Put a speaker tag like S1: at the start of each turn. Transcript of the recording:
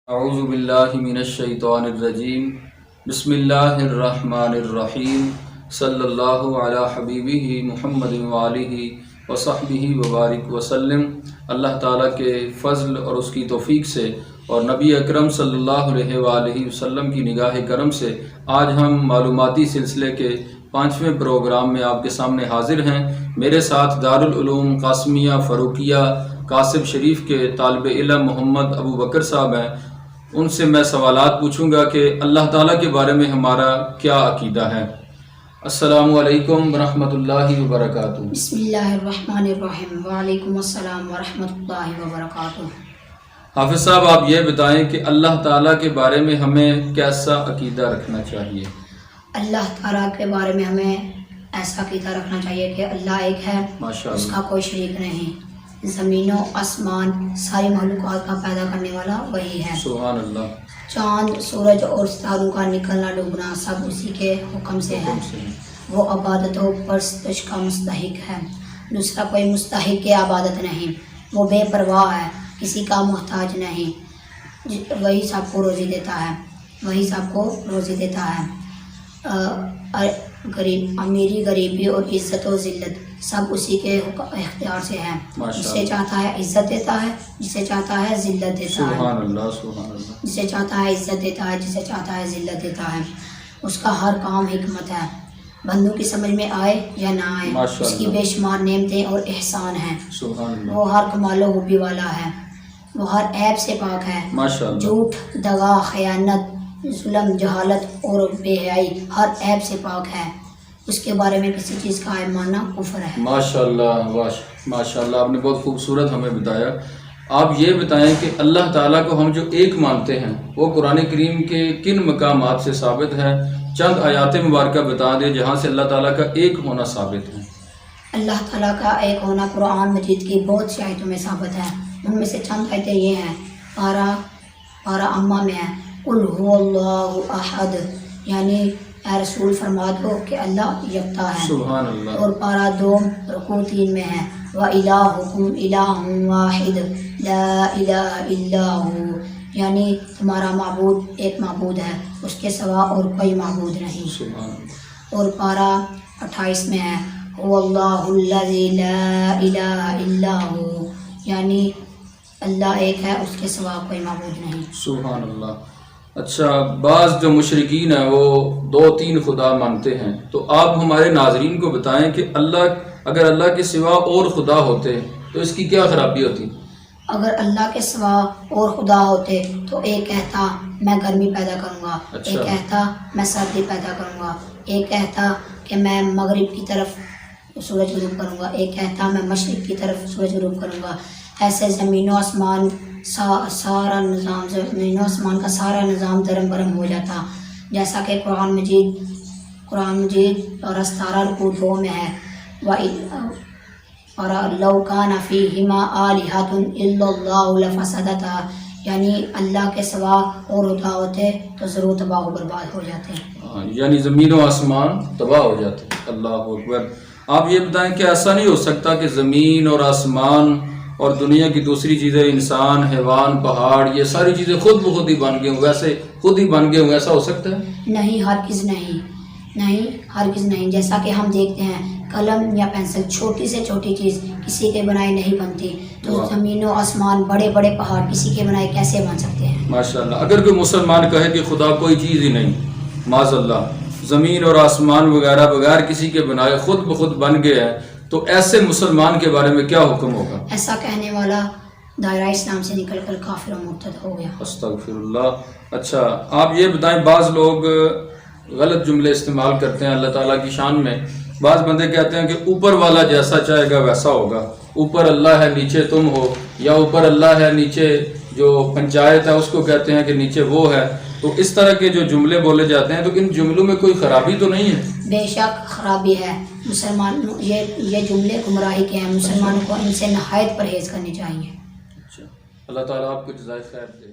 S1: اعوذ باللہ من الشیطان الرجیم بسم اللہ الرحمن الرحیم صلی اللہ علی حبیبہ محمد وآلہ وصحبہ وبارک وسلم۔ اللہ تعالیٰ کے فضل اور اس کی توفیق سے اور نبی اکرم صلی اللہ علیہ وآلہ وسلم کی نگاہ کرم سے آج ہم معلوماتی سلسلے کے 5ویں پروگرام میں آپ کے سامنے حاضر ہیں۔ میرے ساتھ دارالعلوم قاسمیہ فاروقیہ قاسم شریف کے طالب علم محمد ابو بکر صاحب ہیں۔ ان سے میں سوالات پوچھوں گا کہ اللہ تعالیٰ کے بارے میں ہمارا کیا عقیدہ ہے۔ السلام علیکم ورحمۃ اللہ وبرکاتہ۔
S2: بسم اللہ الرحمن الرحیم، وعلیکم السلام ورحمۃ اللہ وبرکاتہ۔
S1: حافظ صاحب، آپ یہ بتائیں کہ اللہ تعالیٰ کے بارے میں ہمیں کیسا عقیدہ رکھنا چاہیے؟
S2: اللہ تعالیٰ کے بارے میں ہمیں ایسا عقیدہ رکھنا چاہیے کہ اللہ ایک ہے، اس کا کوئی شریک نہیں۔ زمین و آسمان ساری مخلوقات کا پیدا کرنے والا وہی ہے۔
S1: سبحان اللہ۔
S2: چاند، سورج اور ستاروں کا نکلنا ڈوبنا سب اسی کے حکم سے ہے۔ وہ عبادت و پرستش کا مستحق ہے، دوسرا کوئی مستحق عبادت نہیں۔ وہ بے پرواہ ہے، کسی کا محتاج نہیں۔ وہی سب کو روزی دیتا ہے، وہی سب کو روزی دیتا ہے۔ امیری غریبی اور عزت و ذلت سب اسی کے اختیار سے ہے۔ جسے چاہتا ہے عزت دیتا ہے، جسے چاہتا ہے ذلت دیتا ہے۔
S1: سبحان اللہ، سبحان اللہ۔
S2: جسے چاہتا ہے عزت دیتا ہے، جسے چاہتا ہے ذلت دیتا ہے۔ اس کا ہر کام حکمت ہے، بندوں کی سمجھ میں آئے یا نہ آئے، اس کی بے شمار نعمتیں اور احسان ہیں۔ وہ ہر کمال و خوبی والا ہے، وہ ہر عیب سے پاک ہے۔ جھوٹ، دغا، خیانت، ظلم، جہالت اور بے حیائی ہر عیب سے پاک ہے۔ اس کے بارے میں کسی چیز کا عیب ماننا کفر ہے۔
S1: ماشاءاللہ، ماشاءاللہ، آپ نے بہت خوبصورت ہمیں بتایا۔ آپ یہ بتائیں کہ اللہ تعالیٰ کو ہم جو ایک مانتے ہیں وہ قرآن کریم کے کن مقامات سے ثابت ہے؟ چند آیات مبارکہ بتا دیں جہاں سے اللہ تعالیٰ کا ایک ہونا ثابت ہے۔
S2: اللہ تعالیٰ کا ایک ہونا قرآن مجید کی بہت سی آیتوں میں ثابت ہے۔ ان میں سے چند آیتیں یہ ہیں۔ پارہ اما میں ہے قل هو اللہ احد، یعنی اے رسول فرما دو کہ اللہ یکتا ہے۔
S1: سبحان اللہ۔
S2: اور پارہ 2 رکوع 3 میں ہے وَإِلَٰهُكُمْ إِلَٰهٌ وَاحِدٌ لَا إِلَٰهَ إِلَّا هُوَ، یعنی تمہارا معبود ایک معبود ہے، اس کے سوا اور کوئی معبود نہیں۔
S1: سبحان اللہ۔
S2: اور پارہ 28 میں ہے هُوَ اللَّهُ الَّذِي لَا إِلَٰهَ إِلَّا هُوَ، یعنی اللہ ایک ہے، اس کے سوا کوئی معبود نہیں۔
S1: سبحان اللہ۔ اچھا، بعض جو مشرکین ہیں وہ 2-3 خدا مانتے ہیں، تو آپ ہمارے ناظرین کو بتائیں کہ اگر اللہ کے سوا اور خدا ہوتے تو اس کی کیا خرابی ہوتی؟
S2: اگر اللہ کے سوا اور خدا ہوتے تو ایک کہتا میں گرمی پیدا کروں گا، ایک کہتا میں سردی پیدا کروں گا، ایک کہتا کہ میں مغرب کی طرف سورج غروب کروں گا، ایک کہتا میں مشرق کی طرف سورج غروب کروں گا۔ ایسے زمین و آسمان سارا نظام، زمین و آسمان کا سارا نظام درم برم ہو جاتا، جیسا کہ قرآن مجید اور 17 رکوع 2 میں ہے اور لَوْ كَانَ فِيهِمَا آلِهَةٌ إِلَّا اللَّهُ لَفَسَدَتَا، یعنی اللہ کے سوا اور خدا ہوتے تو ضرور تباہ و برباد ہو جاتے،
S1: یعنی زمین و آسمان تباہ ہو جاتے۔ اللہ اکبر۔ آپ یہ بتائیں کہ ایسا نہیں ہو سکتا کہ زمین اور آسمان اور دنیا کی دوسری چیزیں، انسان، حیوان، پہاڑ، یہ ساری چیزیں خود بخود ہی بن گئے ہوں، ویسے خود ہی بن گئے ہوں، ایسا ہو سکتا ہے؟
S2: نہیں، ہرگز نہیں، ہرگز نہیں۔ جیسا کہ ہم دیکھتے ہیں قلم یا پینسل، چھوٹی سے چھوٹی چیز کسی کے بنائی نہیں بنتی، تو زمین و آسمان، بڑے بڑے پہاڑ کسی کے بنائی کیسے بن سکتے ہیں؟
S1: ماشاءاللہ۔ اگر کوئی مسلمان کہے کہ خدا کوئی چیز ہی نہیں، معاذ اللہ، زمین اور آسمان وغیرہ بغیر کسی کے بنائے خود بخود بن گئے ہیں، تو ایسے مسلمان کے بارے میں کیا حکم ہوگا؟
S2: ایسا کہنے والا دائرہ اسلام سے نکل کر کافر و مرتد ہو گیا۔
S1: استغفر اللہ۔ اچھا، آپ یہ بتائیں، بعض لوگ غلط جملے استعمال کرتے ہیں اللہ تعالیٰ کی شان میں۔ بعض بندے کہتے ہیں کہ اوپر والا جیسا چاہے گا ویسا ہوگا، اوپر اللہ ہے نیچے تم ہو، یا اوپر اللہ ہے نیچے جو پنچایت ہے اس کو کہتے ہیں کہ نیچے وہ ہے۔ تو اس طرح کے جو جملے بولے جاتے ہیں تو ان جملوں میں کوئی خرابی تو نہیں ہے؟
S2: بے شک خرابی ہے۔ مسلمان یہ جملے گمراہی کے ہیں، مسلمانوں کو ان سے نہایت پرہیز کرنی چاہیے۔
S1: اچھا، اللہ تعالیٰ آپ کو جزائے خیر دے۔